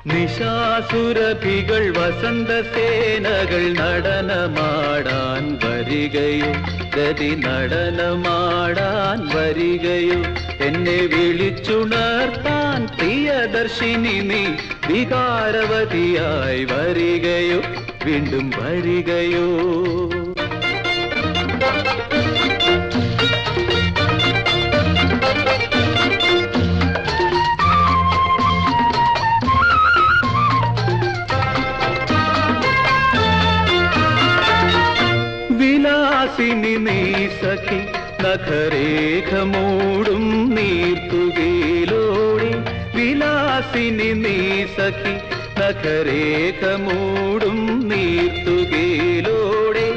നിശാസുരഭികൾ വസന്തസേനകൾ നടനമാടാൻ വരികയോ, ഗതി നടനമാടാൻ വരികയോ, എന്നെ വിളിച്ചുണർത്താൻ പ്രിയദർശിനി നീ വികാരവതിയായി വരികയോ, വീണ്ടും വരികയോ. വിലാസിനി നീ സഖി നഖരേഖ മൂടും നീർത്തുകയിലോടെ, വിലാസിനി നീ സഖി നഖരേഖ മൂടും നീർത്തുകയിലോടെ,